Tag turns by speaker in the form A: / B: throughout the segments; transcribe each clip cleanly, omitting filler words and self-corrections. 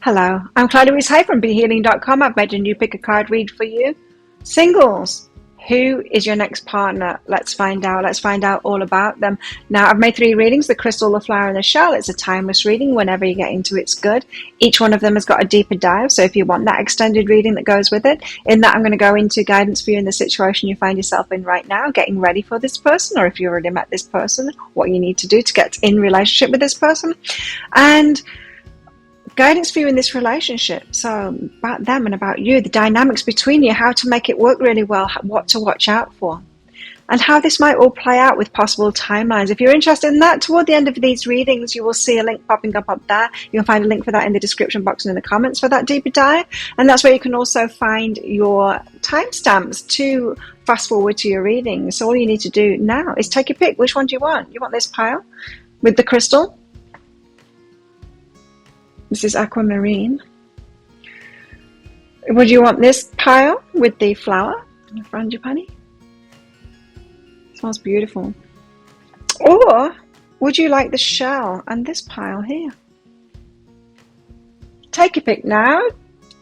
A: Hello, I'm Claudia Louise Hay from BeHealing.com. I've made a new pick a card read for you. Singles, who is your next partner? Let's find out. Let's find out all about them. Now, I've made 3 readings, the crystal, the flower, and the shell. It's a timeless reading. Whenever you get into it's good. Each one of them has got a deeper dive, so if you want that extended reading that goes with it, in that I'm going to go into guidance for you in the situation you find yourself in right now, getting ready for this person, or if you already met this person, what you need to do to get in relationship with this person, and guidance for you in this relationship. So about them and about you, the dynamics between you, how to make it work really well, what to watch out for, and how this might all play out with possible timelines. If you're interested in that, toward the end of these readings, you will see a link popping up there. You'll find a link for that in the description box and in the comments for that deeper dive. And that's where you can also find your timestamps to fast forward to your readings. So all you need to do now is take your pick. Which one do you want? You want this pile with the crystal? This is aquamarine. Would you want this pile with the flower and the frangipani? It smells beautiful. Or would you like the shell and this pile here? Take your pick now.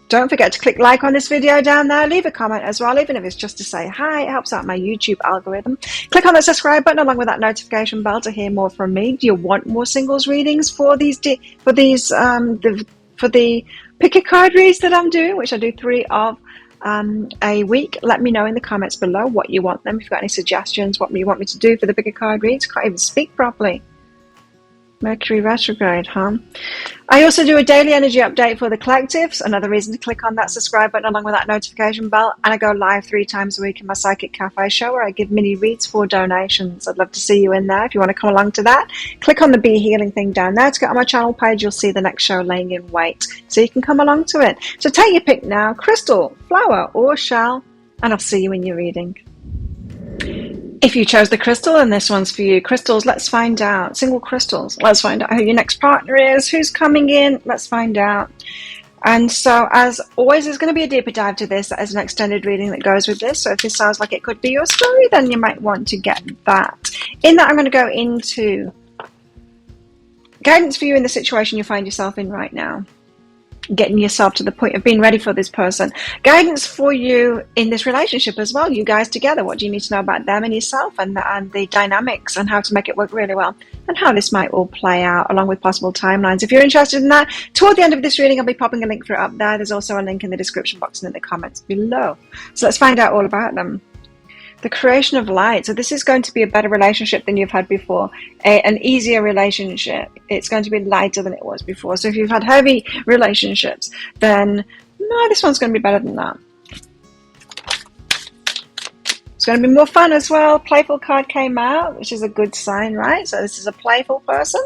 A: Don't forget to click like on this video down there. Leave a comment as well, even if it's just to say hi. It helps out my YouTube algorithm. Click on the subscribe button along with that notification bell to hear more from me. Do you want more singles readings for the pick a card reads that I'm doing, which I do 3 of a week? Let me know in the comments below what you want them. If you've got any suggestions, what you want me to do for the pick a card reads. Can't even speak properly. Mercury retrograde, huh? I also do a daily energy update for the collectives. Another reason to click on that subscribe button along with that notification bell. And I go live 3 times a week in my Psychic Cafe show where I give mini reads for donations. I'd love to see you in there. If you want to come along to that, click on the Be Healing thing down there to get on my channel page. You'll see the next show laying in wait, so you can come along to it. So take your pick now, crystal, flower, or shell, and I'll see you in your reading. If you chose the crystal, and this one's for you. Crystals, let's find out. Single crystals, let's find out who your next partner is, who's coming in, let's find out. And so, as always, there's going to be a deeper dive to this as an extended reading that goes with this. So if this sounds like it could be your story, then you might want to get that. In that, I'm going to go into guidance for you in the situation you find yourself in right now. Getting yourself to the point of being ready for this person. Guidance for you in this relationship as well. You guys together. What do you need to know about them and yourself, and the dynamics, and how to make it work really well, and how this might all play out along with possible timelines. If you're interested in that, toward the end of this reading, I'll be popping a link for it up there. There's also a link in the description box and in the comments below. So let's find out all about them. The creation of light. So this is going to be a better relationship than you've had before, an easier relationship. It's going to be lighter than it was before. So if you've had heavy relationships, then no, this one's going to be better than that. It's going to be more fun as well. Playful card came out, which is a good sign, right? So this is a playful person,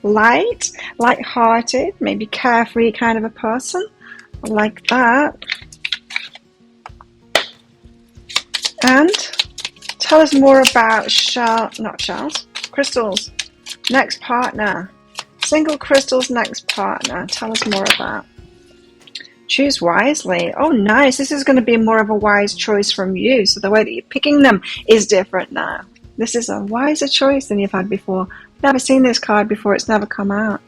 A: light-hearted, maybe carefree kind of a person. I like that. And tell us more about crystals, next partner. Single crystals, next partner. Tell us more about. Choose wisely. Oh, nice. This is going to be more of a wise choice from you. So the way that you're picking them is different now. This is a wiser choice than you've had before. Never seen this card before. It's never come out.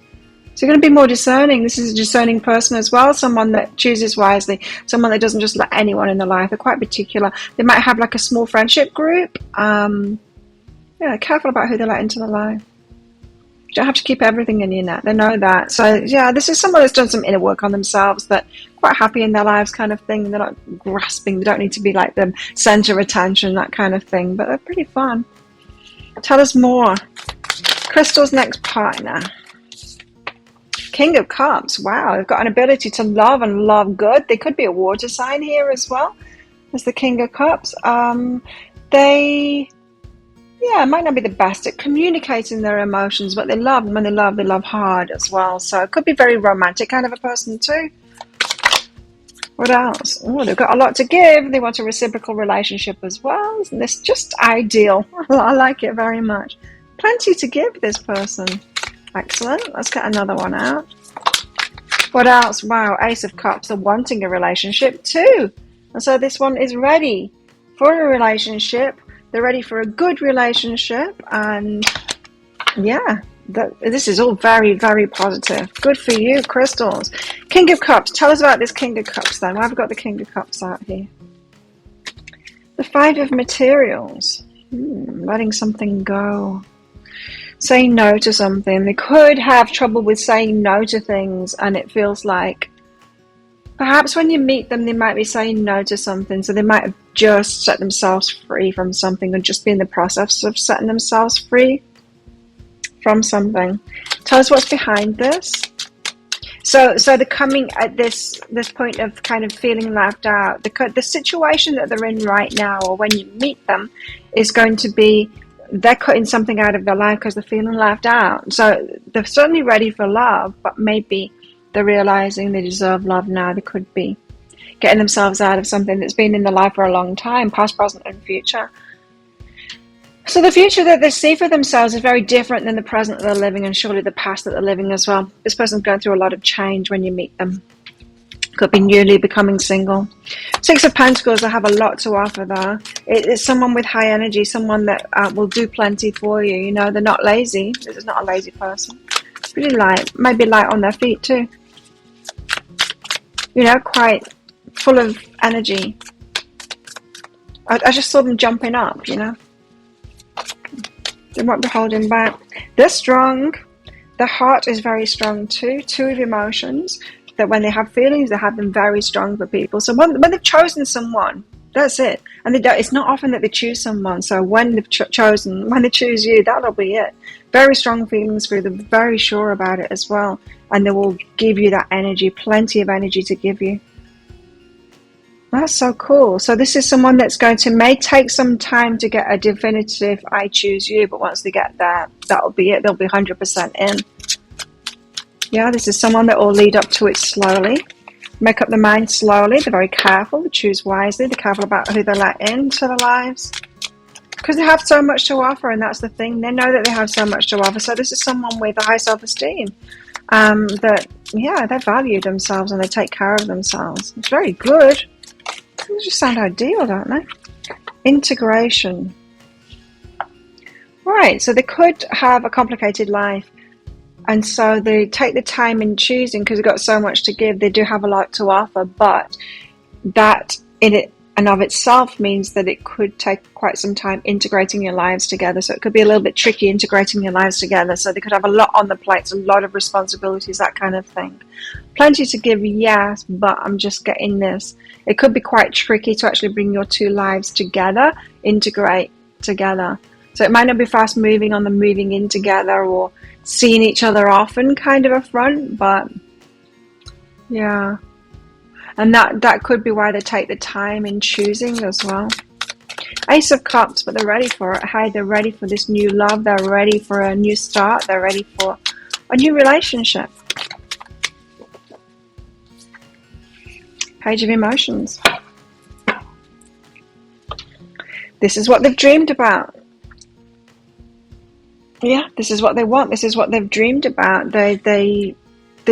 A: So you're going to be more discerning. This is a discerning person as well, someone that chooses wisely, someone that doesn't just let anyone in their life. They're quite particular. They might have like a small friendship group. Yeah, careful about who they let into their life. You don't have to keep everything in your net. They know that. So yeah, this is someone that's done some inner work on themselves, that quite happy in their lives kind of thing. They're not grasping. They don't need to be like the center of attention, that kind of thing. But they're pretty fun. Tell us more. Crystal's next partner. King of Cups. Wow, they've got an ability to love and love good. They could be a water sign here as well as the King of Cups. They might not be the best at communicating their emotions, but they love, and when they love hard as well. So it could be very romantic kind of a person too. What else? Oh, they've got a lot to give. They want a reciprocal relationship as well. Isn't this just ideal? I like it very much. Plenty to give this person. Excellent. Let's get another one out. What else? Wow, Ace of Cups. They're wanting a relationship too. And so this one is ready for a relationship. They're ready for a good relationship. And yeah, this is all very, very positive. Good for you, crystals. King of Cups. Tell us about this King of Cups then. Why have we got the King of Cups out here? The Five of Materials. Letting something go. Saying no to something. They could have trouble with saying no to things, and it feels like perhaps when you meet them, they might be saying no to something, so they might have just set themselves free from something or just be in the process of setting themselves free from something. Tell us what's behind this. So they're coming at this point of kind of feeling left out. The situation that they're in right now, or when you meet them, is going to be they're cutting something out of their life because they're feeling left out. So they're certainly ready for love, but maybe they're realizing they deserve love now. They could be getting themselves out of something that's been in their life for a long time, past, present, and future. So the future that they see for themselves is very different than the present that they're living, and surely the past that they're living as well. This person's going through a lot of change when you meet them. Could be newly becoming single. Six of Pentacles, I have a lot to offer there. It's someone with high energy, someone that will do plenty for you. You know, they're not lazy. This is not a lazy person. Pretty light, maybe light on their feet too. You know, quite full of energy. I just saw them jumping up, you know. They won't be holding back. They're strong. Their heart is very strong too. Two of emotions. That when they have feelings, they have them very strong for people. So when they've chosen someone, that's it. And it's not often that they choose someone. So when they've chosen, when they choose you, that'll be it. Very strong feelings for you. They're very sure about it as well. And they will give you that energy, plenty of energy to give you. That's so cool. So this is someone that's going to may take some time to get a definitive I choose you. But once they get there, that'll be it. They'll be 100% in. Yeah, this is someone that will lead up to it slowly. Make up their mind slowly. They're very careful. They choose wisely. They're careful about who they let into their lives. Because they have so much to offer, and that's the thing. They know that they have so much to offer. So this is someone with a high self-esteem. That, yeah, they value themselves and they take care of themselves. It's very good. They just sound ideal, don't they? Integration. Right, so they could have a complicated life. And so they take the time in choosing because they've got so much to give. They do have a lot to offer, but that in it and of itself means that it could take quite some time integrating your lives together. So it could be a little bit tricky integrating your lives together. So they could have a lot on the plate, a lot of responsibilities, that kind of thing. Plenty to give, yes, but I'm just getting this. It could be quite tricky to actually bring your two lives together, integrate together. So it might not be fast moving on the moving in together or seeing each other often kind of a front, but yeah. And that could be why they take the time in choosing as well. Ace of Cups, but they're ready for it. Hey, they're ready for this new love. They're ready for a new start. They're ready for a new relationship. Page of Emotions. This is what they've dreamed about. Yeah, this is what they want. This is what they've dreamed about. They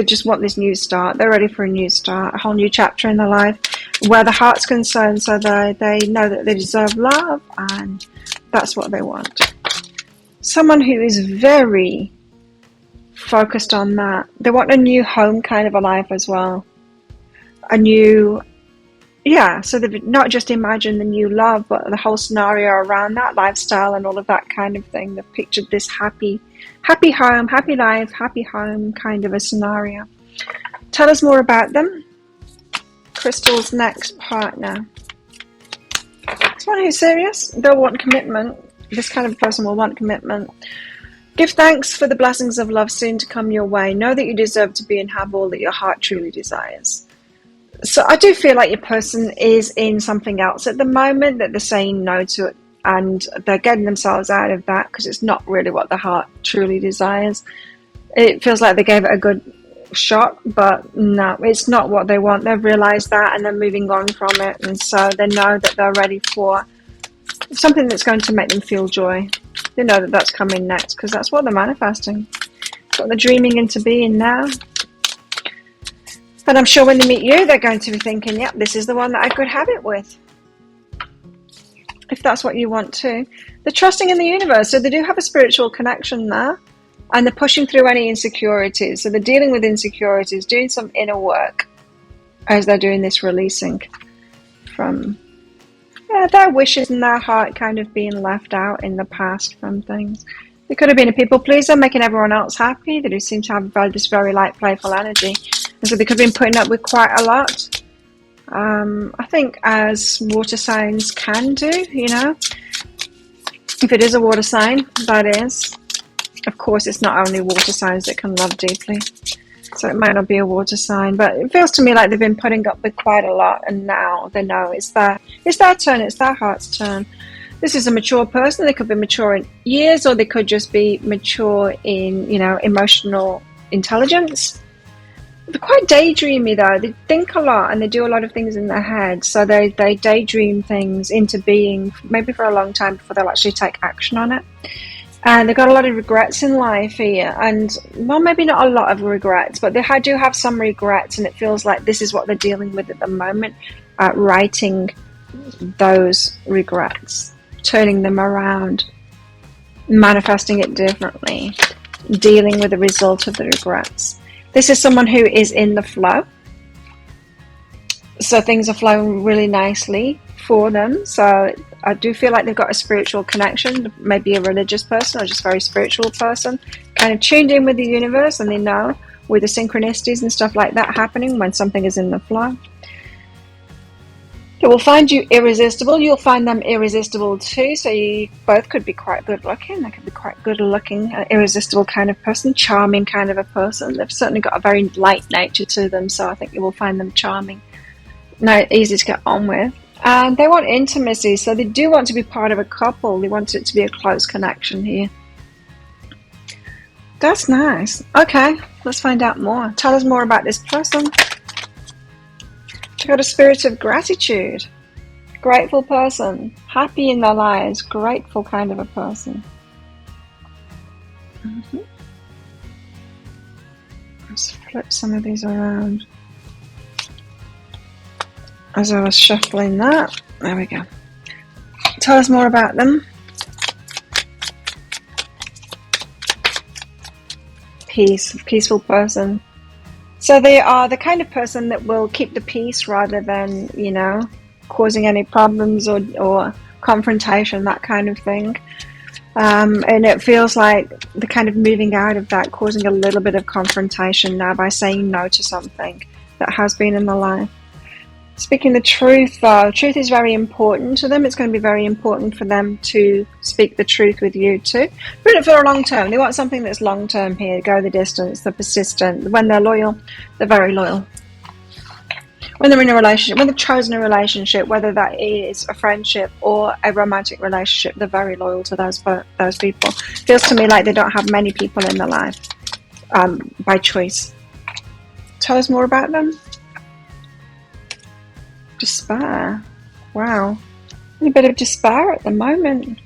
A: just want this new start. They're ready for a new start, a whole new chapter in their life where the heart's concerned. So they know that they deserve love, and that's what they want. Someone who is very focused on that. They want a new home kind of a life as well. A new... Yeah, so they've not just imagined the new love, but the whole scenario around that lifestyle and all of that kind of thing. They've pictured this happy home, happy life, happy home kind of a scenario. Tell us more about them. Crystal's next partner. Someone who's serious. They'll want commitment. This kind of person will want commitment. Give thanks for the blessings of love soon to come your way. Know that you deserve to be and have all that your heart truly desires. So I do feel like your person is in something else at the moment that they're saying no to it, and they're getting themselves out of that because it's not really what the heart truly desires. It feels like they gave it a good shot, but no, it's not what they want. They've realized that and they're moving on from it, and so they know that they're ready for something that's going to make them feel joy. They know that that's coming next because that's what they're manifesting. That's what they're dreaming into being now. And I'm sure when they meet you, they're going to be thinking, yep, this is the one that I could have it with. If that's what you want to. They're trusting in the universe. So they do have a spiritual connection there. And they're pushing through any insecurities. So they're dealing with insecurities, doing some inner work as they're doing this releasing from their wishes and their heart kind of being left out in the past from things. They could have been a people pleaser, making everyone else happy. They do seem to have this very light, playful energy. And so they could have been putting up with quite a lot. I think as water signs can do, you know. If it is a water sign, that is. Of course, it's not only water signs that can love deeply. So it might not be a water sign, but it feels to me like they've been putting up with quite a lot, and now they know it's their turn, it's their heart's turn. This is a mature person. They could be mature in years, or they could just be mature in, you know, emotional intelligence. They're quite daydreamy though. They think a lot and they do a lot of things in their head. So they daydream things into being maybe for a long time before they'll actually take action on it. And they've got a lot of regrets in life here. And, well, maybe not a lot of regrets, but they do have some regrets. And it feels like this is what they're dealing with at the moment. Writing those regrets, turning them around, manifesting it differently, dealing with the result of the regrets. This is someone who is in the flow. So things are flowing really nicely for them. So I do feel like they've got a spiritual connection, maybe a religious person or just a very spiritual person, kind of tuned in with the universe, and they know with the synchronicities and stuff like that happening when something is in the flow. They will find you irresistible. You'll find them irresistible too. So you both could be quite good looking. They could be quite good looking, irresistible kind of person, charming kind of a person. They've certainly got a very light nature to them. So I think you will find them charming, easy to get on with. And they want intimacy. So they do want to be part of a couple. They want it to be a close connection here. That's nice. Okay, let's find out more. Tell us more about this person. They've got a spirit of gratitude. Grateful person. Happy in their lives. Grateful kind of a person. Let's flip some of these around. As I was shuffling that. There we go. Tell us more about them. Peaceful person. So they are the kind of person that will keep the peace rather than, you know, causing any problems or confrontation, that kind of thing. And it feels like they're kind of moving out of that, causing a little bit of confrontation now by saying no to something that has been in their life. Speaking the truth, though, truth is very important to them. It's going to be very important for them to speak the truth with you too. But for a long term, they want something that's long term here. Go the distance. They're persistent. When they're loyal, they're very loyal. When they're in a relationship, when they've chosen a relationship, whether that is a friendship or a romantic relationship, they're very loyal to those people. Feels to me like they don't have many people in their life by choice. Tell us more about them. Despair. Wow. A bit of despair at the moment.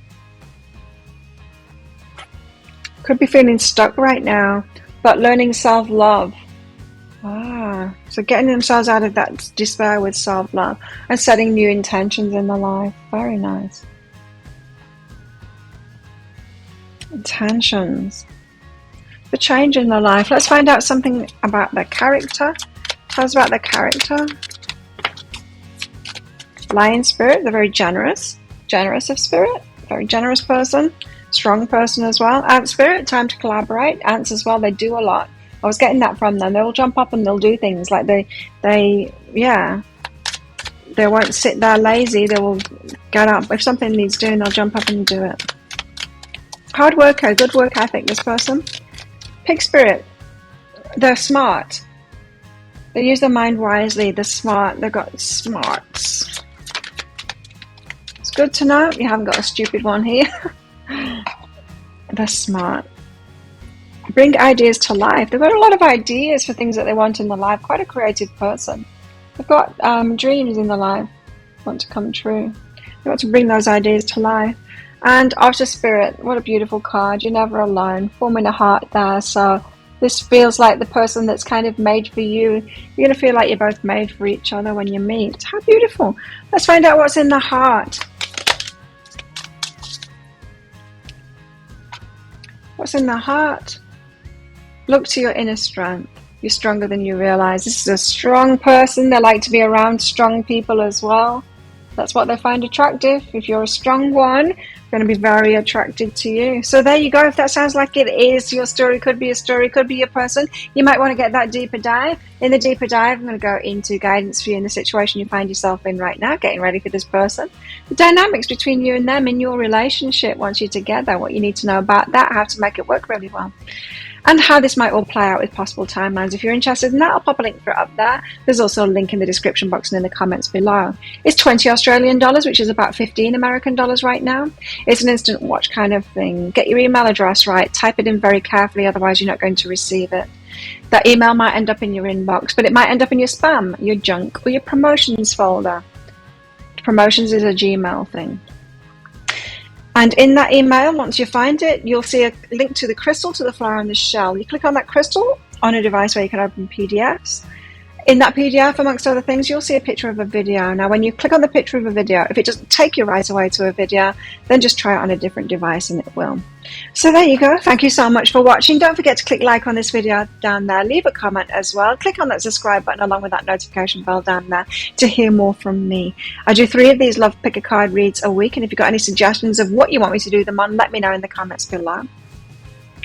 A: Could be feeling stuck right now, but learning self-love. So getting themselves out of that despair with self-love and setting new intentions in their life. Very nice. Intentions. The change in their life. Let's find out something about their character. Tell us about their character. Lion spirit, they're very generous of spirit, very generous person, strong person as well. Ant spirit, time to collaborate. Ants as well, they do a lot. I was getting that from them. They will jump up and they'll do things like they won't sit there lazy. They will get up. If something needs doing, they'll jump up and do it. Hard worker, good work ethic, this person. Pig spirit, they're smart. They use their mind wisely. They're smart. They've got smarts. Good to know you haven't got a stupid one here. They're smart. Bring ideas to life. They've got a lot of ideas for things that they want in their life. Quite a creative person. They've got dreams in their life want to come true. They want to bring those ideas to life. And Otter Spirit, what a beautiful card. You're never alone. Forming a heart there. So this feels like the person that's kind of made for you. You're going to feel like you're both made for each other when you meet. How beautiful. Let's find out what's in the heart. What's in the heart? Look to your inner strength. You're stronger than you realize. This is a strong person. They like to be around strong people as well. That's what they find attractive. If you're a strong one, they're going to be very attracted to you. So there you go. If that sounds like it is your story, could be a story, could be your person, you might want to get that deeper dive. In the deeper dive, I'm going to go into guidance for you in the situation you find yourself in right now, getting ready for this person. The dynamics between you and them in your relationship once you're together, what you need to know about that, how to make it work really well, and how this might all play out with possible timelines. If you're interested in that, I'll pop a link for it up there. There's also a link in the description box and in the comments below. It's 20 Australian dollars, which is about 15 American dollars right now. It's an instant watch kind of thing. Get your email address right. Type it in very carefully, otherwise you're not going to receive it. That email might end up in your inbox, but it might end up in your spam, your junk, or your promotions folder. Promotions is a Gmail thing. And in that email, once you find it, you'll see a link to the crystal, to the flower, and the shell. You click on that crystal on a device where you can open PDFs. In that PDF, amongst other things, you'll see a picture of a video. Now, when you click on the picture of a video, if it doesn't take you right away to a video, then just try it on a different device and it will. So there you go. Thank you so much for watching. Don't forget to click like on this video down there. Leave a comment as well. Click on that subscribe button along with that notification bell down there to hear more from me. I do 3 of these Love Pick a Card reads a week, and if you've got any suggestions of what you want me to do them on, let me know in the comments below. Do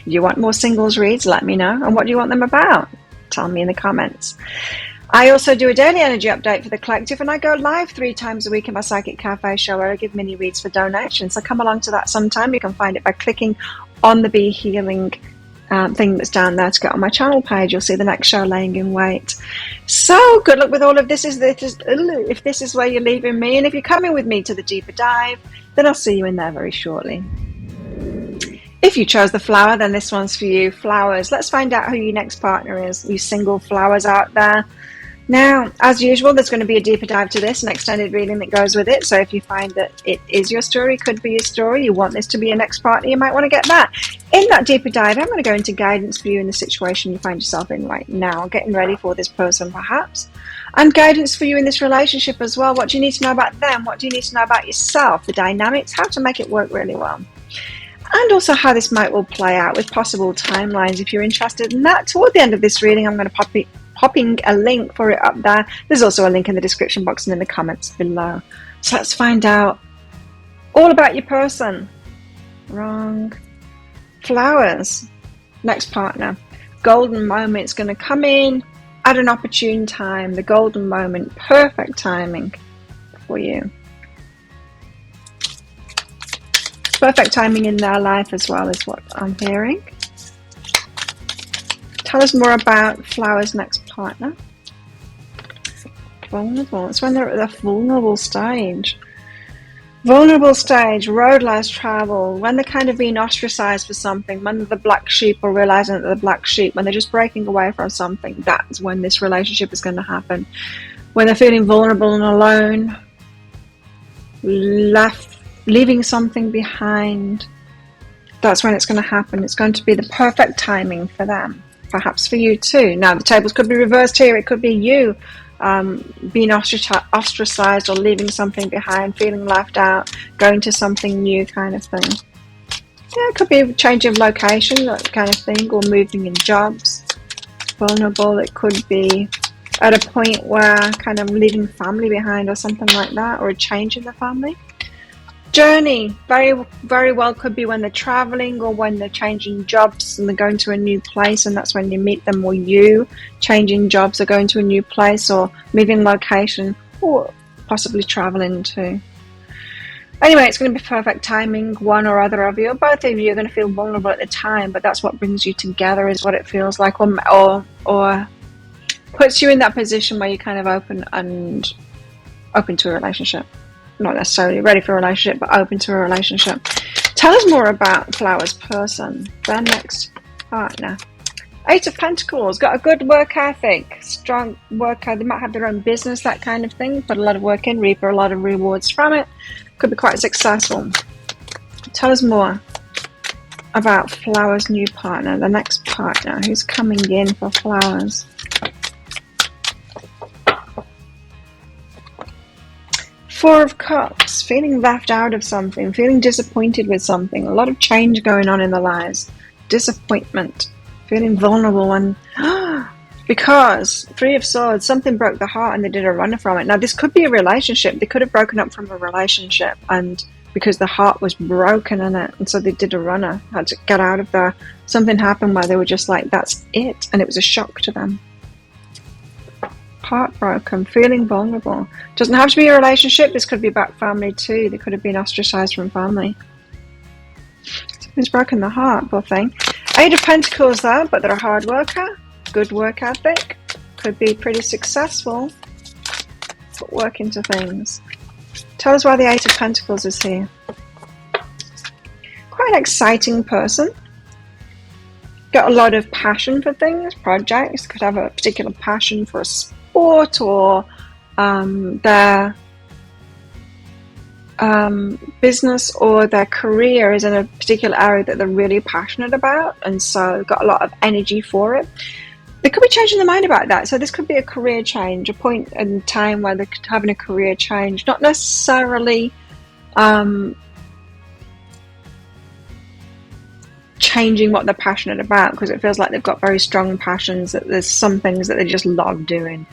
A: you want more singles reads? Let me know. And what do you want them about? Tell me in the comments. I also do a daily energy update for the collective, and I go live 3 times a week in my Psychic Cafe show where I give mini reads for donations. So come along to that sometime. You can find it by clicking on the Be Healing thing that's down there to get on my channel page. You'll see the next show laying in wait. So good luck with all of this. If this is where you're leaving me, and if you're coming with me to the deeper dive, then I'll see you in there very shortly. If you chose the flower, then this one's for you. Flowers. Let's find out who your next partner is. You single flowers out there. Now, as usual, there's going to be a deeper dive to this, an extended reading that goes with it. So if you find that it is your story, could be your story, you want this to be your next partner, you might want to get that. In that deeper dive, I'm going to go into guidance for you in the situation you find yourself in right now, getting ready for this person perhaps, and guidance for you in this relationship as well. What do you need to know about them? What do you need to know about yourself? The dynamics, how to make it work really well. And also how this might all play out with possible timelines if you're interested in that. Toward the end of this reading, I'm going to popping a link for it up there. There's also a link in the description box and in the comments below. So let's find out all about your person. Wrong. Flowers. Next partner. Golden moment's going to come in at an opportune time. The golden moment. Perfect timing for you. Perfect timing in their life as well is what I'm hearing. Tell us more about Flower's next partner. Vulnerable. It's when they're at the vulnerable stage. Vulnerable stage, road less travel, when they're kind of being ostracized for something, when they're the black sheep or realizing that they're the black sheep, when they're just breaking away from something, that's when this relationship is going to happen. When they're feeling vulnerable and alone, leaving something behind, that's when it's going to happen. It's going to be the perfect timing for them. Perhaps for you too. Now the tables could be reversed here. It could be you being ostracized or leaving something behind, feeling left out, going to something new kind of thing. Yeah, it could be a change of location, that kind of thing, or moving in jobs. Vulnerable, it could be at a point where kind of leaving family behind or something like that, or a change in the family. Journey, very very well could be when they're traveling or when they're changing jobs and they're going to a new place, and that's when you meet them, or you changing jobs or going to a new place or moving location, or possibly traveling too. Anyway, it's going to be perfect timing. One or other of you, or both of you, are going to feel vulnerable at the time, but that's what brings you together, is what it feels like, or puts you in that position where you're kind of open to a relationship. Not necessarily ready for a relationship, but open to a relationship. Tell us more about Flower's person, their next partner. 8 of Pentacles, got a good work ethic, strong worker. They might have their own business, that kind of thing. Put a lot of work in, reap a lot of rewards from it. Could be quite successful. Tell us more about Flower's new partner, the next partner who's coming in for Flowers. 4 of Cups, feeling left out of something, feeling disappointed with something, a lot of change going on in their lives, disappointment. Feeling vulnerable and because Three of Swords, something broke the heart and they did a runner from it. Now this could be a relationship. They could have broken up from a relationship and because the heart was broken in it, and so they did a runner, had to get out of there. Something happened where they were just like, that's it, and it was a shock to them. Heartbroken, feeling vulnerable. Doesn't have to be a relationship. This could be about family too. They could have been ostracized from family. Something's broken the heart, poor thing. Eight of Pentacles there, but they're a hard worker. Good work ethic. Could be pretty successful. Put work into things. Tell us why the Eight of Pentacles is here. Quite an exciting person. Got a lot of passion for things, projects. Could have a particular passion for a sport or their business or their career is in a particular area that they're really passionate about, and so got a lot of energy for it. They could be changing their mind about that. So this could be a career change, a point in time where they're having a career change, not necessarily changing what they're passionate about, because it feels like they've got very strong passions, that there's some things that they just love doing.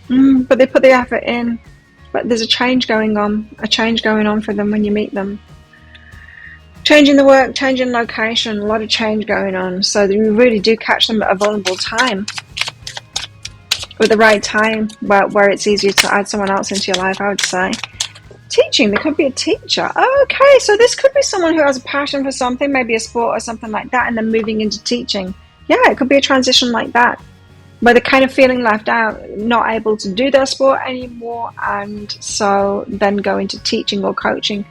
A: But they put the effort in. But there's a change going on for them when you meet them. Changing the work, changing location, a lot of change going on. So you really do catch them at a vulnerable time. With the right time, where it's easier to add someone else into your life, I would say. Teaching, there could be a teacher. Okay, so this could be someone who has a passion for something, maybe a sport or something like that, and then moving into teaching. Yeah, it could be a transition like that, where they're kind of feeling left out, not able to do their sport anymore, and so then go into teaching or coaching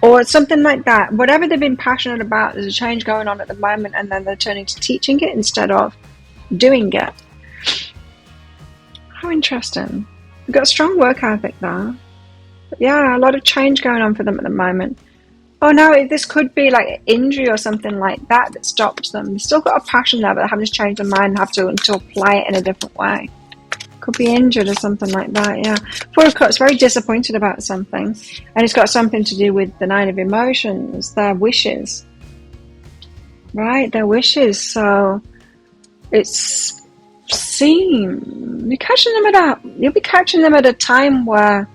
A: or something like that. Whatever they've been passionate about, there's a change going on at the moment, and then they're turning to teaching it instead of doing it. How interesting. We've got a strong work ethic there. But yeah, a lot of change going on for them at the moment. Oh no, this could be like an injury or something like that that stops them. They've still got a passion there, but they're having to change their mind and have to apply it in a different way. Could be injured or something like that, yeah. Four of Cups, very disappointed about something. And it's got something to do with the Nine of Emotions, their wishes. Right, their wishes. So it's you'll be catching them at a time where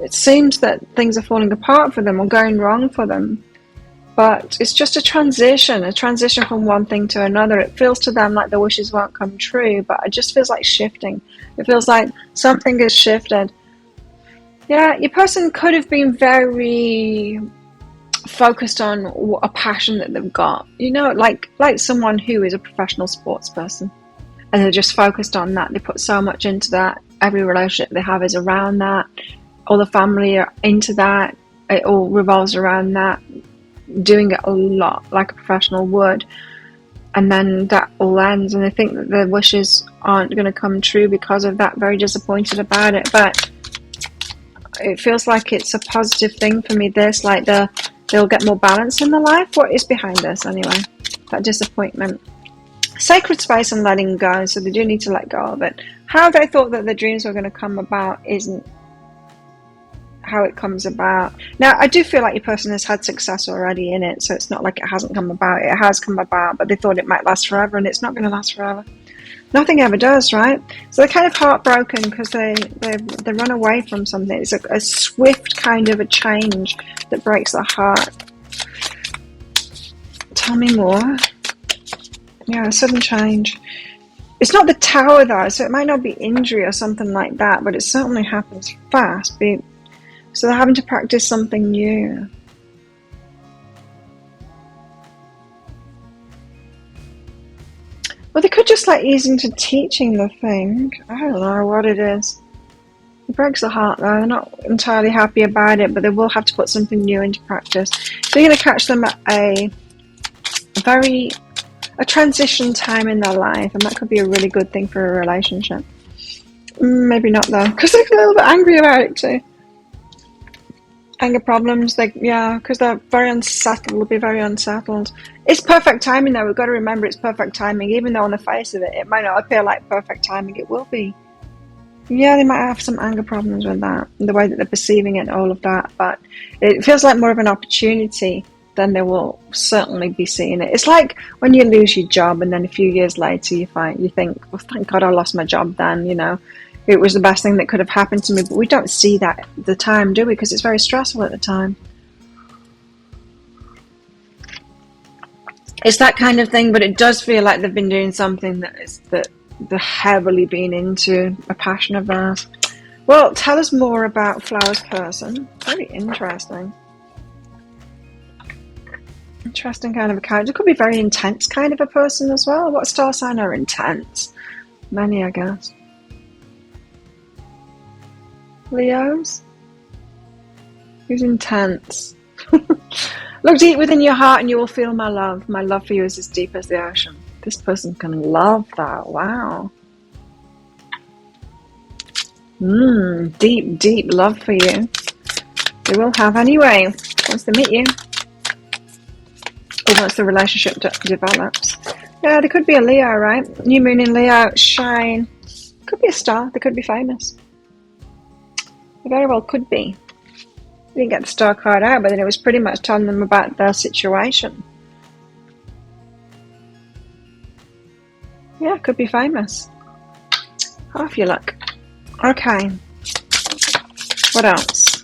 A: it seems that things are falling apart for them or going wrong for them. But it's just a transition from one thing to another. It feels to them like the wishes won't come true, but it just feels like shifting. It feels like something has shifted. Yeah, your person could have been very focused on a passion that they've got. You know, like someone who is a professional sports person. And they're just focused on that. They put so much into that. Every relationship they have is around that. All the family are into that. It all revolves around that. Doing it a lot like a professional would, and then that all ends and they think that their wishes aren't going to come true because of that. Very disappointed about it, but it feels like it's a positive thing for me. This, like, they'll get more balance in their life. What is behind this anyway? That disappointment. Sacred space and letting go, so they do need to let go of it. How they thought that their dreams were going to come about isn't how it comes about. Now, I do feel like your person has had success already in it, so it's not like it hasn't come about. It has come about, but they thought it might last forever, and it's not going to last forever. Nothing ever does, right? So they're kind of heartbroken because they run away from something. It's a swift kind of a change that breaks their heart. Tell me more. Yeah, a sudden change. It's not the Tower though, so it might not be injury or something like that, but it certainly happens fast. So they're having to practice something new. Well, they could just like ease into teaching the thing. I don't know what it is. It breaks the heart though. They're not entirely happy about it, but they will have to put something new into practice. So you're going to catch them at a transition time in their life, and that could be a really good thing for a relationship. Maybe not though, because they're a little bit angry about it too. Anger problems, because they're very unsettled. They'll be very unsettled. It's perfect timing though. We've got to remember it's perfect timing, even though on the face of it, it might not appear like perfect timing. It will be. Yeah, they might have some anger problems with that, the way that they're perceiving it and all of that, but it feels like more of an opportunity then they will certainly be seeing it. It's like when you lose your job and then a few years later you think, well, thank God I lost my job then, it was the best thing that could have happened to me. But we don't see that at the time, do we? Because it's very stressful at the time. It's that kind of thing, but it does feel like they've been doing something that they're heavily been into, a passion of theirs. Well, tell us more about Flower's person. Very interesting. Interesting kind of a character. It could be very intense kind of a person as well. What star sign are intense? Many, I guess. Leos? Who's intense? Look deep within your heart and you will feel my love. My love for you is as deep as the ocean. This person can love that. Wow. Deep, deep love for you. They will have anyway, once they meet you. Or once the relationship develops. Yeah, there could be a Leo, right? New moon in Leo, shine. Could be a star. They could be famous. They very well could be. I didn't get the star card out, but then it was pretty much telling them about their situation. Yeah, could be famous. Half your luck. Okay. What else?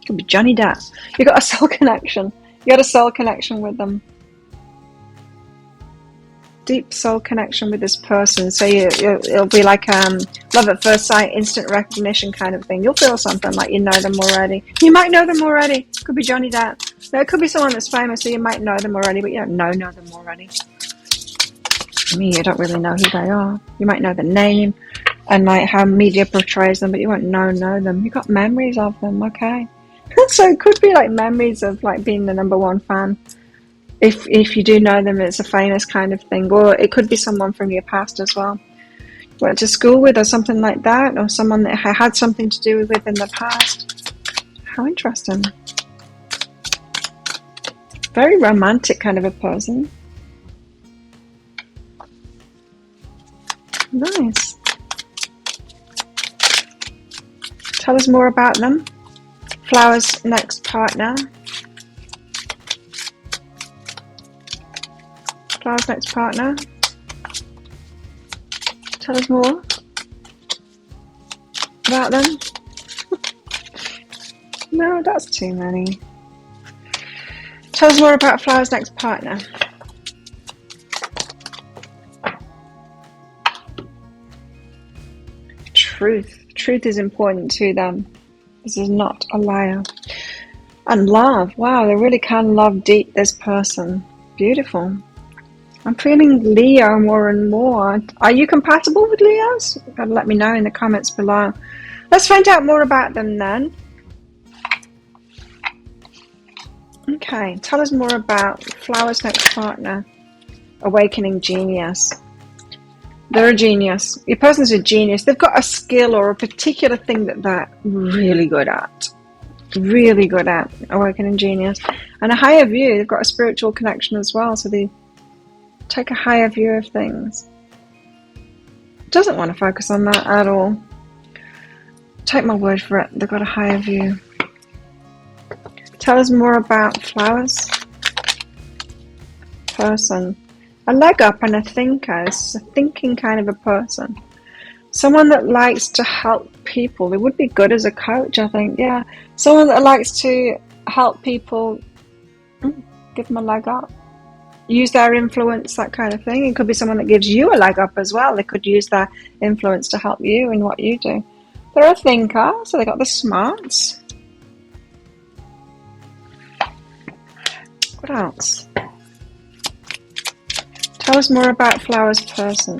A: Could be Johnny Depp. You got a soul connection. You got a soul connection with them. Deep soul connection with this person. So it'll be like love at first sight, instant recognition kind of thing. You'll feel something like you know them already. You might know them already. Could be Johnny Depp. No, it could be someone that's famous, so you might know them already, but you don't know them already. I mean, you don't really know who they are. You might know the name and like how media portrays them, but you won't know them. You got memories of them, okay? So it could be like memories of like being the #1 fan. If you do know them, it's a famous kind of thing. Or it could be someone from your past as well. Went to school with or something like that, or someone that had something to do with in the past. How interesting. Very romantic kind of a person. Nice. Tell us more about them. Flower's next partner. Flower's next partner. Tell us more about them. No, that's too many. Tell us more about Flower's next partner. Truth is important to them. This is not a liar. And love. Wow, they really can love deep, this person. Beautiful. I'm feeling Leo more and more. Are you compatible with Leos? You've got to let me know in the comments below. Let's find out more about them then. Okay, tell us more about Flower's next partner. Awakening genius. They're a genius. Your person's a genius. They've got a skill or a particular thing that they're really good at. Really good at. Awakening genius. And a higher view. They've got a spiritual connection as well. So they take a higher view of things. Doesn't want to focus on that at all. Take my word for it. They've got a higher view. Tell us more about Flower's person. A leg up and a thinker. It's a thinking kind of a person. Someone that likes to help people. They would be good as a coach, I think. Yeah. Someone that likes to help people. Give them a leg up. Use their influence, that kind of thing. It could be someone that gives you a leg up as well. They could use their influence to help you in what you do. They're a thinker, so they got the smarts. What else? Tell us more about Flower's person.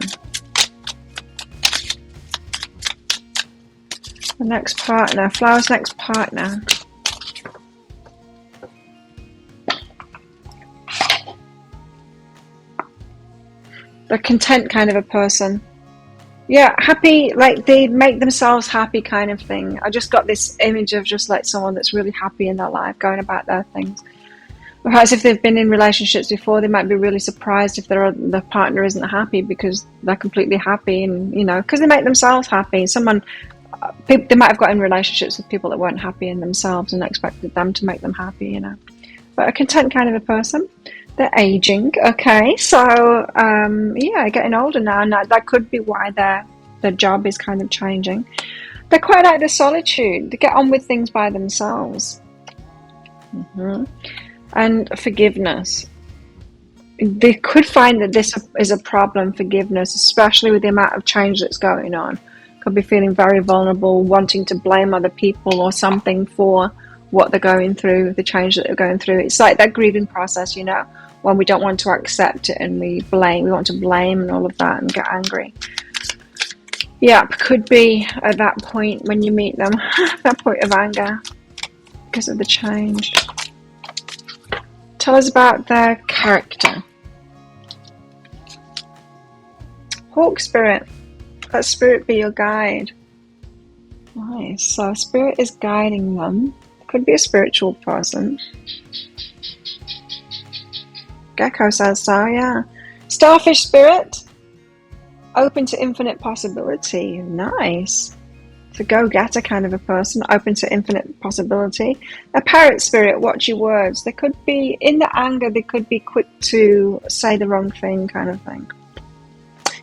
A: The next partner. Flower's next partner. They're content kind of a person. Yeah, happy, like they make themselves happy kind of thing. I just got this image of just like someone that's really happy in their life, going about their things. Perhaps if they've been in relationships before, they might be really surprised if their partner isn't happy because they're completely happy, and because they make themselves happy. They might have got in relationships with people that weren't happy in themselves and expected them to make them happy. but a content kind of a person. They're aging. Okay, so yeah, getting older now, and that could be why their job is kind of changing. They quite like the solitude. They get on with things by themselves. And forgiveness. They could find that this is a problem, forgiveness, especially with the amount of change that's going on. Could be feeling very vulnerable, wanting to blame other people or something for what they're going through, the change that they're going through. It's like that grieving process, when we don't want to accept it and we want to blame and all of that and get angry. Yeah, could be at that point when you meet them, that point of anger because of the change. Tell us about their character. Hawk spirit. Let spirit be your guide. Nice. So spirit is guiding them. Could be a spiritual person. Gecko says so, yeah. Starfish spirit. Open to infinite possibility. Nice. It's a go-getter kind of a person, open to infinite possibility. A parrot spirit, watch your words. They could be, in the anger, they could be quick to say the wrong thing kind of thing.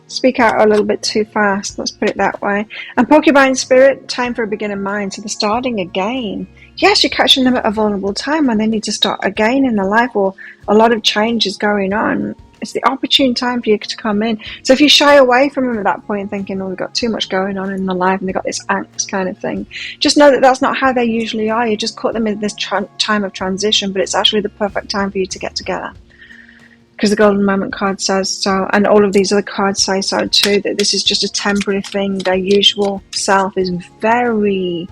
A: Speak out a little bit too fast, let's put it that way. And porcupine spirit, time for a beginner mind. So they're starting again. Yes, you're catching them at a vulnerable time when they need to start again in their life, or a lot of change is going on. It's the opportune time for you to come in. So if you shy away from them at that point thinking, oh, we've got too much going on in their life and they've got this angst kind of thing, just know that that's not how they usually are. You just caught them in this time of transition, but it's actually the perfect time for you to get together. Because the Golden Moment card says so, and all of these other cards say so too, that this is just a temporary thing. Their usual self is very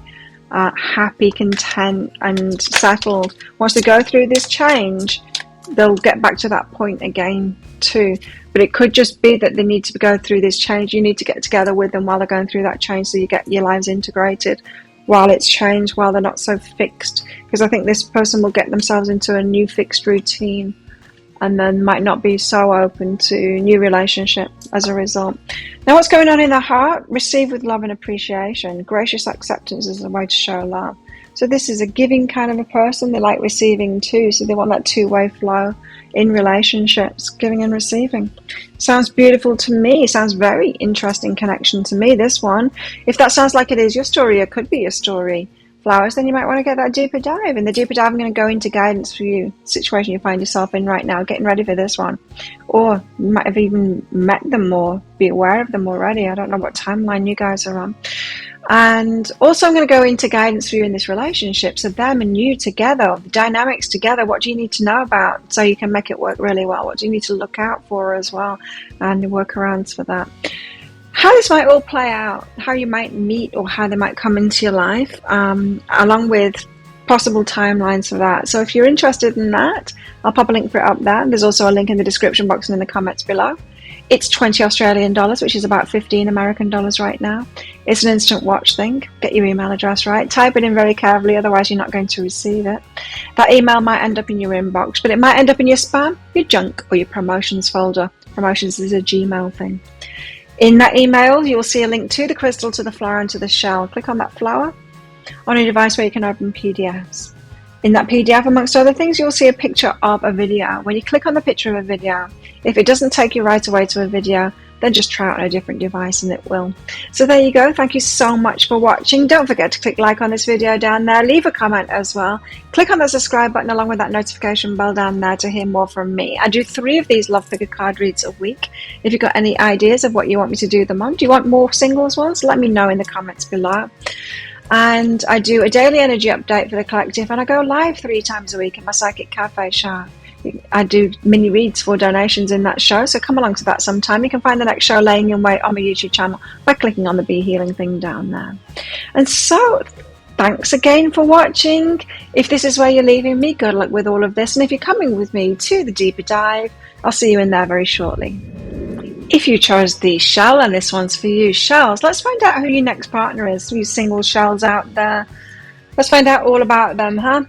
A: happy, content, and settled. Once they go through this change, they'll get back to that point again too. But it could just be that they need to go through this change. You need to get together with them while they're going through that change, so you get your lives integrated while it's changed, while they're not so fixed. Because I think this person will get themselves into a new fixed routine, and then might not be so open to new relationship as a result. Now, what's going on in their heart? Receive with love and appreciation. Gracious acceptance is a way to show love. So this is a giving kind of a person. They like receiving too, so they want that two-way flow in relationships, giving and receiving. Sounds beautiful to me. Sounds very interesting connection to me, this one. If that sounds like it is your story, it could be your story, Flowers, then you might want to get that deeper dive. In the deeper dive, I'm going to go into guidance for you, situation you find yourself in right now, getting ready for this one. Or you might have even met them or be aware of them already. I don't know what timeline you guys are on. And also I'm going to go into guidance for you in this relationship. So them and you together, the dynamics together, what do you need to know about so you can make it work really well? What do you need to look out for as well? And the workarounds for that. How this might all play out, how you might meet or how they might come into your life, along with possible timelines for that. So if you're interested in that, I'll pop a link for it up there. There's also a link in the description box and in the comments below. It's 20 Australian dollars, which is about 15 American dollars right now. It's an instant watch thing. Get your email address right. Type it in very carefully, otherwise you're not going to receive it. That email might end up in your inbox, but it might end up in your spam, your junk, or your promotions folder. Promotions is a Gmail thing. In that email, you will see a link to the crystal, to the flower, and to the shell. Click on that flower on a device where you can open PDFs. In that PDF, amongst other things, you'll see a picture of a video. When you click on the picture of a video, if it doesn't take you right away to a video, then just try it on a different device and it will. So there you go. Thank you so much for watching. Don't forget to click like on this video down there. Leave a comment as well. Click on the subscribe button along with that notification bell down there to hear more from me. I do 3 of these Love Figure card reads a week. If you've got any ideas of what you want me to do them on, do you want more singles ones? Let me know in the comments below. And I do a daily energy update for the collective, and I go live 3 times a week in my Psychic Cafe show. I do mini reads for donations in that show, so come along to that sometime. You can find the next show laying in wait on my YouTube channel by clicking on the Be Healing thing down there. And so, thanks again for watching. If this is where you're leaving me, good luck with all of this. And if you're coming with me to the deeper dive, I'll see you in there very shortly. If you chose the shell, and this one's for you, shells, let's find out who your next partner is. You single shells out there. Let's find out all about them, huh?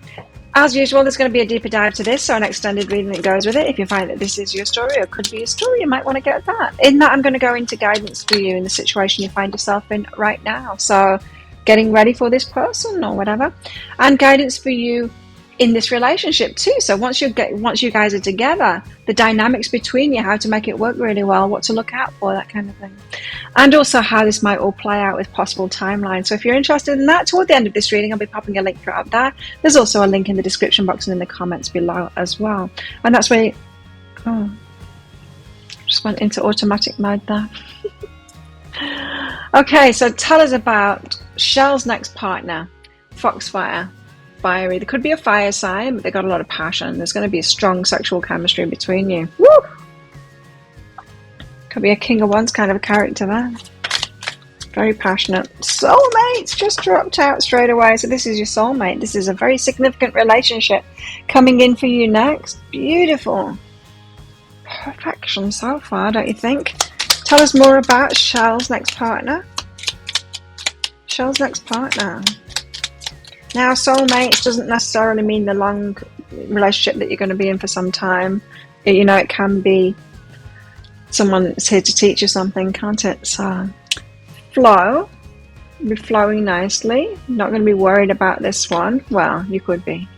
A: As usual, there's going to be a deeper dive to this, so an extended reading that goes with it. If you find that this is your story or could be your story, you might want to get that. In that, I'm going to go into guidance for you in the situation you find yourself in right now. So getting ready for this person or whatever. And guidance for you in this relationship too. So once you guys are together, the dynamics between you, how to make it work really well, what to look out for, that kind of thing. And also how this might all play out with possible timelines. So if you're interested in that, toward the end of this reading, I'll be popping a link for it up there. There's also a link in the description box and in the comments below as well. And that's where just went into automatic mode there. Okay, so tell us about Shell's next partner, Foxfire. Fiery. There could be a fire sign, but they've got a lot of passion. There's going to be a strong sexual chemistry between you. Woo! Could be a King of Wands kind of a character there. Very passionate. Soulmates just dropped out straight away. So this is your soulmate. This is a very significant relationship coming in for you next. Beautiful. Perfection so far, don't you think? Tell us more about Shell's next partner. Shell's next partner. Now, soulmates doesn't necessarily mean the long relationship that you're going to be in for some time. You know, it can be someone that's here to teach you something, can't it? So, flow. Be flowing nicely. Not going to be worried about this one. Well, you could be.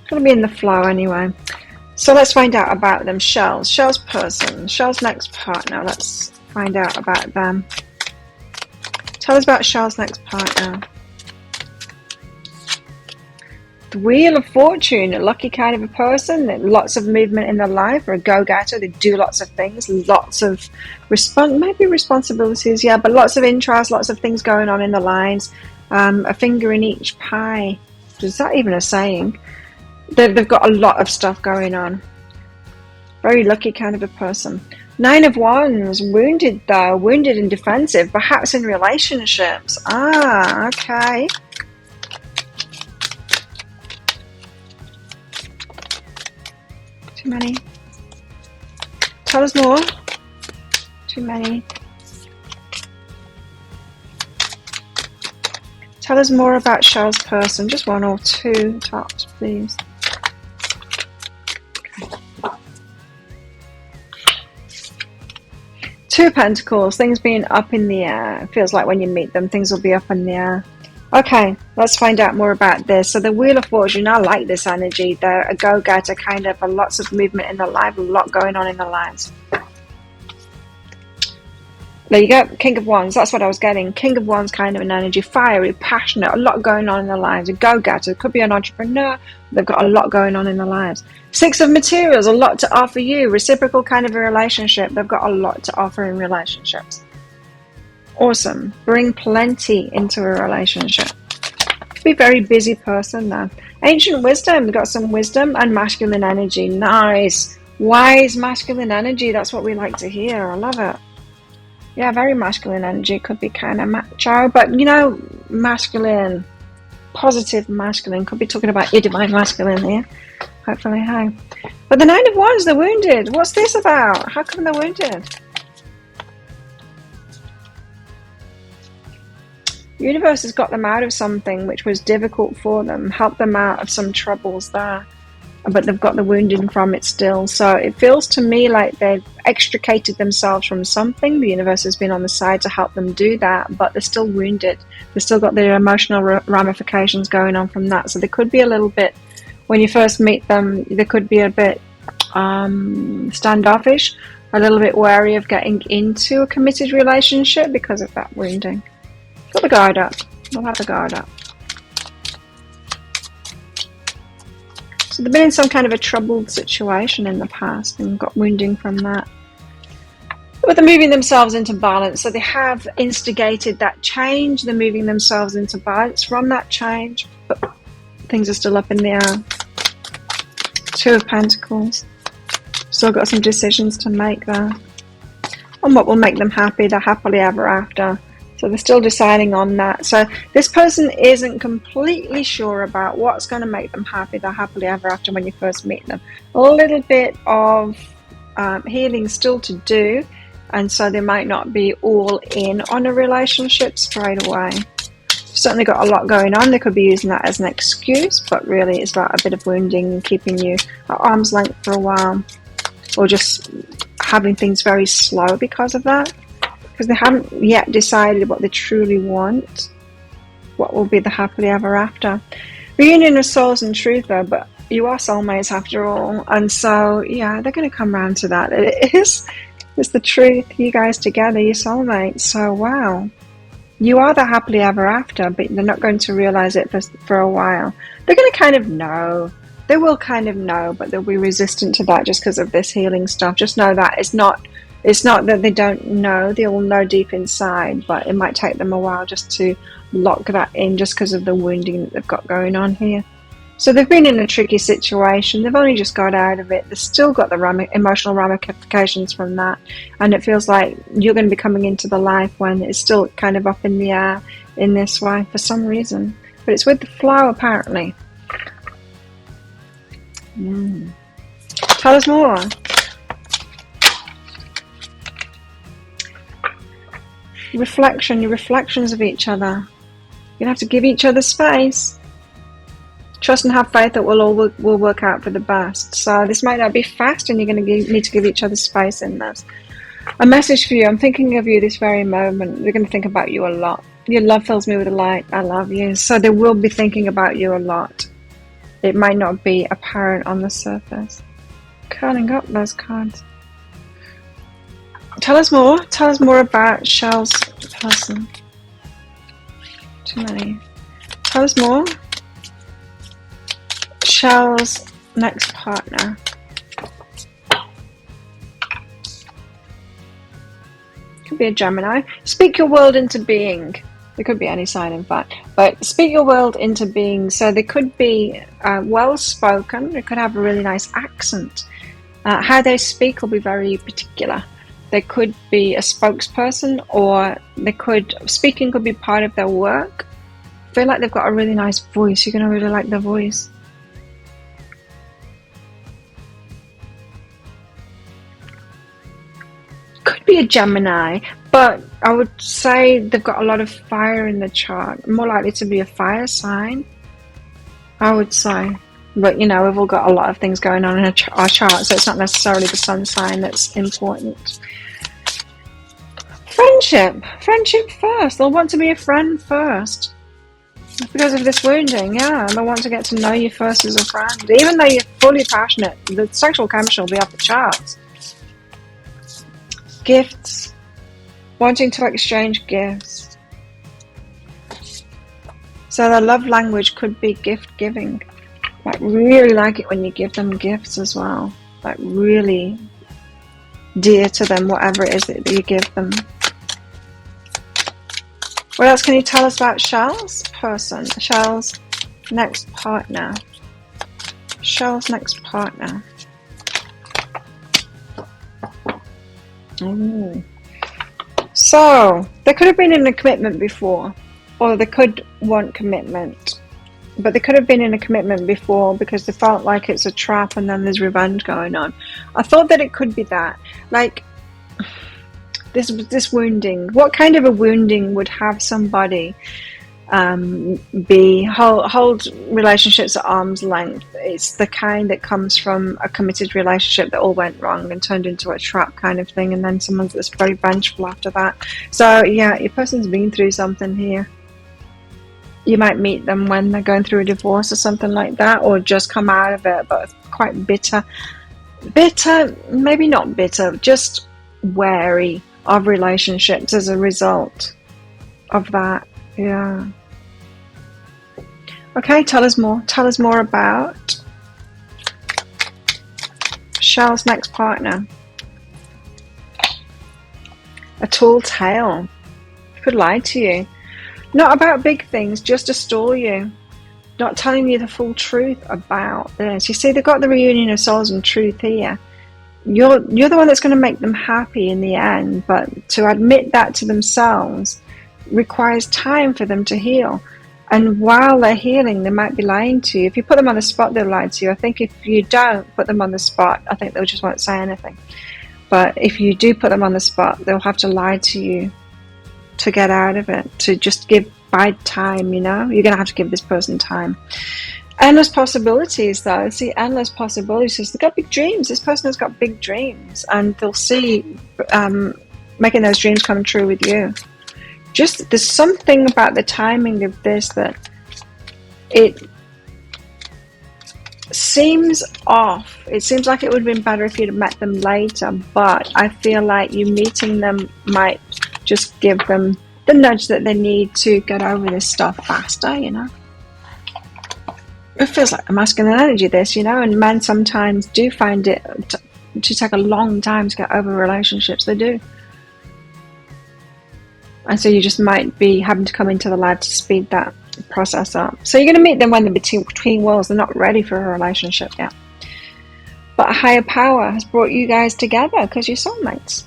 A: It's going to be in the flow anyway. So let's find out about them. Shell's person. Shell's next partner. Let's find out about them. Tell us about Shell's next partner. The Wheel of Fortune, a lucky kind of a person, lots of movement in their life, or a go-getter. They do lots of things, lots of maybe responsibilities, yeah, but lots of interests, lots of things going on in their lives. A finger in each pie. Is that even a saying? They've got a lot of stuff going on. Very lucky kind of a person. 9 of Wands, wounded though, wounded and defensive, perhaps in relationships. Ah, okay. Too many. Tell us more. Too many. Tell us more about Shell's person. Just 1 or 2 tops, please. Two of Pentacles, things being up in the air. It feels like when you meet them, things will be up in the air. Okay, let's find out more about this. So the Wheel of Fortune, I like this energy. They're a go-getter, kind of, lots of movement in their life, a lot going on in their lives. There you go, King of Wands, that's what I was getting. King of Wands kind of an energy, fiery, passionate, a lot going on in their lives. A go-getter, could be an entrepreneur, they've got a lot going on in their lives. 6 of Materials, a lot to offer you. Reciprocal kind of a relationship, they've got a lot to offer in relationships. Awesome, bring plenty into a relationship. Could be a very busy person there. Ancient Wisdom, they've got some wisdom and masculine energy. Nice, wise masculine energy, that's what we like to hear, I love it. Yeah, very masculine energy. Could be kind of macho, but you know, masculine, positive masculine. Could be talking about your divine masculine here. Hopefully, hey. But the 9 of Wands, they're wounded. What's this about? How come they're wounded? The universe has got them out of something which was difficult for them, helped them out of some troubles there. But they've got the wounding from it still. So it feels to me like they've extricated themselves from something. The universe has been on the side to help them do that, but they're still wounded. They've still got their emotional ramifications going on from that. So they could be a little bit, when you first meet them, they could be a bit standoffish, a little bit wary of getting into a committed relationship because of that wounding. Got the guard up. We'll have the guard up. So they've been in some kind of a troubled situation in the past and got wounding from that. But they're moving themselves into balance. So they have instigated that change. They're moving themselves into balance from that change. But things are still up in the air. 2 of Pentacles. Still got some decisions to make there. On what will make them happy. They're happily ever after. So they're still deciding on that. So this person isn't completely sure about what's going to make them happy. They're happily ever after when you first meet them. A little bit of healing still to do. And so they might not be all in on a relationship straight away. Certainly got a lot going on. They could be using that as an excuse. But really it's about a bit of wounding and keeping you at arm's length for a while. Or just having things very slow because of that. Because they haven't yet decided what they truly want. what will be the happily ever after. Reunion of souls and truth, though, but you are soulmates after all, and so yeah, they're going to come round to that. It's the truth. You guys together, you're soulmates. So wow, you are the happily ever after, but they're not going to realize it for a while. They're going to kind of know. They will kind of know, but they'll be resistant to that just because of this healing stuff. Just know that it's not that they don't know. They will know deep inside, but it might take them a while just to lock that in, just because of the wounding that they've got going on here. So they've been in a tricky situation. They've only just got out of it. They've still got the emotional ramifications from that. And it feels like you're going to be coming into the life when it's still kind of up in the air in this way for some reason. But it's with the flow, apparently. Tell us more. Reflection, your reflections of each other. You're going to have to give each other space. Trust and have faith that will work out for the best. So this might not be fast, and you're going to need to give each other space in this. A message for you. I'm thinking of you this very moment. They're going to think about you a lot. Your love fills me with a light. I love you. So they will be thinking about you a lot. It might not be apparent on the surface. Curling up those cards. Tell us more. Tell us more about Shell's person. Too many. Tell us more. Shell's next partner. Could be a Gemini. Speak your world into being. It could be any sign, in fact. But speak your world into being. So they could be well-spoken. They could have a really nice accent. How they speak will be very particular. They could be a spokesperson, or speaking could be part of their work. I feel like they've got a really nice voice. You're going to really like their voice. Could be a Gemini, but I would say they've got a lot of fire in the chart. More likely to be a fire sign, I would say. But, you know, we've all got a lot of things going on in our chart, so it's not necessarily the sun sign that's important. Friendship first. They'll want to be a friend first. Because of this wounding, yeah. They'll want to get to know you first as a friend. Even though you're fully passionate, the sexual chemistry will be off the charts. Gifts. Wanting to exchange gifts. So their love language could be gift giving. Like, really like it when you give them gifts as well. Like, really dear to them, whatever it is that you give them. What else can you tell us about Shell's person? Shell's next partner. Shell's next partner. Ooh. So, they could have been in a commitment before, or they could want commitment. But they could have been in a commitment before because they felt like it's a trap, and then there's revenge going on. I thought that it could be that. Like, this wounding. What kind of a wounding would have somebody hold relationships at arm's length? It's the kind that comes from a committed relationship that all went wrong and turned into a trap kind of thing, and then someone that's very vengeful after that. So yeah, your person's been through something here. You might meet them when they're going through a divorce or something like that, or just come out of it, but quite bitter, maybe not bitter, just wary of relationships as a result of that. Yeah. Okay, tell us more. Tell us more about Shell's next partner. A tall tale. Could lie to you. Not about big things, just to stall you. Not telling you the full truth about this. You see, they've got the reunion of souls and truth here. You're the one that's going to make them happy in the end, but to admit that to themselves requires time for them to heal. And while they're healing, they might be lying to you. If you put them on the spot, they'll lie to you. I think if you don't put them on the spot, I think they just won't say anything. But if you do put them on the spot, they'll have to lie to you to get out of it, to just buy time, you know? You're going to have to give this person time. Endless possibilities, though. See, endless possibilities. They've got big dreams. This person has got big dreams, and they'll see making those dreams come true with you. just there's something about the timing of this that it seems off. It seems like it would have been better if you'd have met them later, but I feel like you meeting them might just give them the nudge that they need to get over this stuff faster, you know. It feels like a masculine energy, this, you know, and men sometimes do find it to take a long time to get over relationships. They do. And so you just might be having to come into the light to speed that process up. So you're going to meet them when they're between worlds. They're not ready for a relationship yet. But a higher power has brought you guys together because you're soulmates.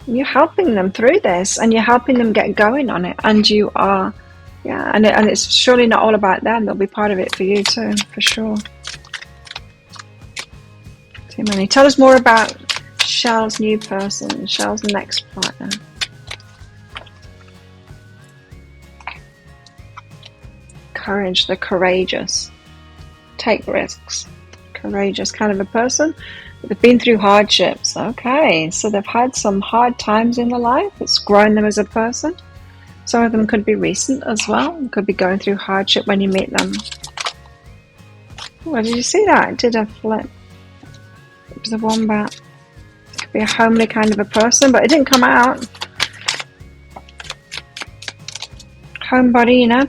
A: And you're helping them through this, and you're helping them get going on it. And you are, yeah, and it's surely not all about them. They'll be part of it for you too, for sure. Too many. Tell us more about Shell's new person, Shell's next partner. Courage, the courageous, take risks, courageous kind of a person. They've been through hardships. Okay, so they've had some hard times in their life. It's grown them as a person. Some of them could be recent as well. Could be going through hardship when you meet them. Oh, did you see that? It did a flip. It was a wombat. It could be a homely kind of a person, but it didn't come out. Homebody, you know.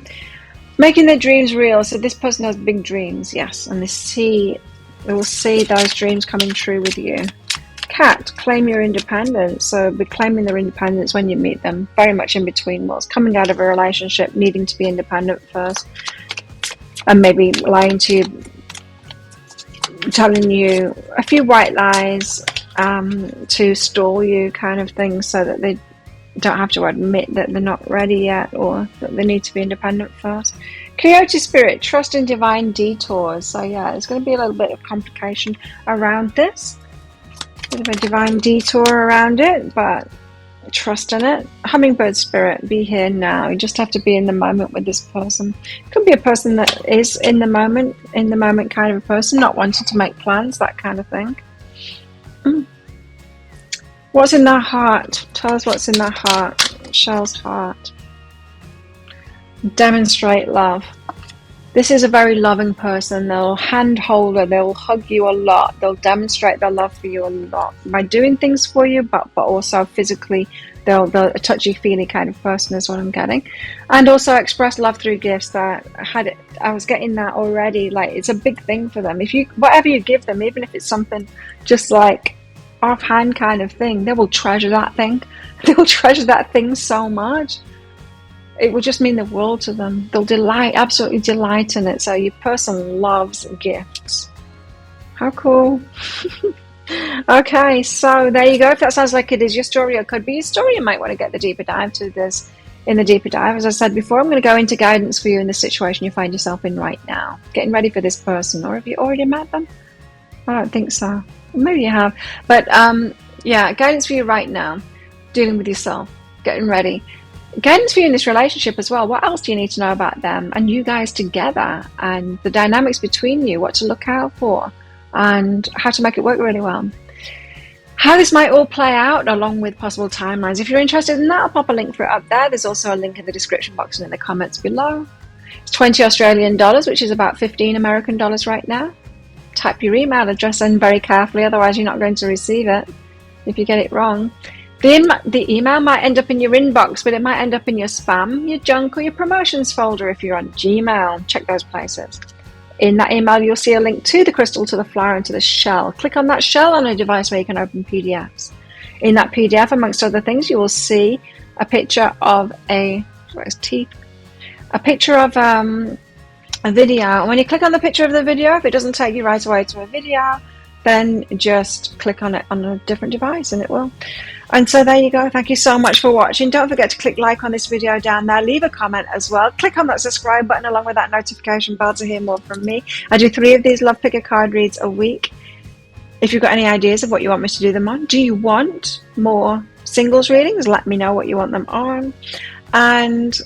A: Making their dreams real. So this person has big dreams, yes, and they will see those dreams coming true with you. Cat, claim your independence. So be claiming their independence when you meet them. Very much in between worlds. Coming out of a relationship, needing to be independent first, and maybe lying to you, telling you a few white lies to stall you, kind of thing, so that they don't have to admit that they're not ready yet, or that they need to be independent first. Coyote spirit, trust in divine detours. So yeah, there's going to be a little bit of complication around this. A bit of a divine detour around it, but trust in it. Hummingbird spirit, be here now. You just have to be in the moment with this person. It could be a person that is in the moment kind of a person, not wanting to make plans, that kind of thing. What's in their heart? Tell us what's in their heart. Shell's heart. Demonstrate love. This is a very loving person. They'll handhold her. They'll hug you a lot. They'll demonstrate their love for you a lot by doing things for you, but also physically. They're a touchy-feely kind of person is what I'm getting. And also express love through gifts. I was getting that already. Like, it's a big thing for them. Whatever you give them, even if it's something just like offhand kind of thing, they will treasure that thing. They will treasure that thing so much. It will just mean the world to them. They'll absolutely delight in it. So your person loves gifts. How cool. Okay, so there you go. If that sounds like it is your story or could be your story, you might want to get the deeper dive to this. In the deeper dive, as I said before, I'm going to go into guidance for you in the situation you find yourself in right now. Getting ready for this person. Or have you already met them? I don't think so. Maybe you have. But yeah, guidance for you right now. Dealing with yourself. Getting ready. Guidance for you in this relationship as well. What else do you need to know about them and you guys together, and the dynamics between you, what to look out for, and how to make it work really well. How this might all play out, along with possible timelines. If you're interested in that, I'll pop a link for it up there. There's also a link in the description box and in the comments below. It's 20 Australian dollars, which is about 15 American dollars right now. Type your email address in very carefully, otherwise you're not going to receive it if you get it wrong. The email might end up in your inbox, but it might end up in your spam, your junk, or your promotions folder if you're on Gmail. Check those places. In that email, you'll see a link to the crystal, to the flower, and to the shell. Click on that shell on a device where you can open PDFs. In that PDF, amongst other things, you will see a picture of a picture of a video. And when you click on the picture of the video, if it doesn't take you right away to a video, then just click on it on a different device and it will. And so there you go. Thank you so much for watching. Don't forget to click like on this video down there. Leave a comment as well. Click on that subscribe button along with that notification bell to hear more from me. I do 3 of these Love Picker card reads a week. If you've got any ideas of what you want me to do them on, do you want more singles readings? Let me know what you want them on. And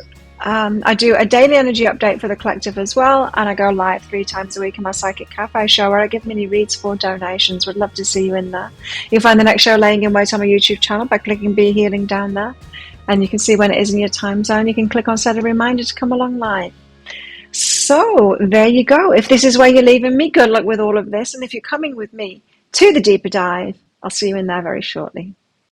A: I do a daily energy update for the collective as well, and I go live 3 times a week in my Psychic Cafe show where I give mini reads for donations. Would love to see you in there. You'll find the next show laying in wait on my YouTube channel by clicking Be Healing down there, and you can see when it is in your time zone. You can click on set a reminder to come along live. So there you go. If this is where you're leaving me, good luck with all of this, and if you're coming with me to the deeper dive, I'll see you in there very shortly.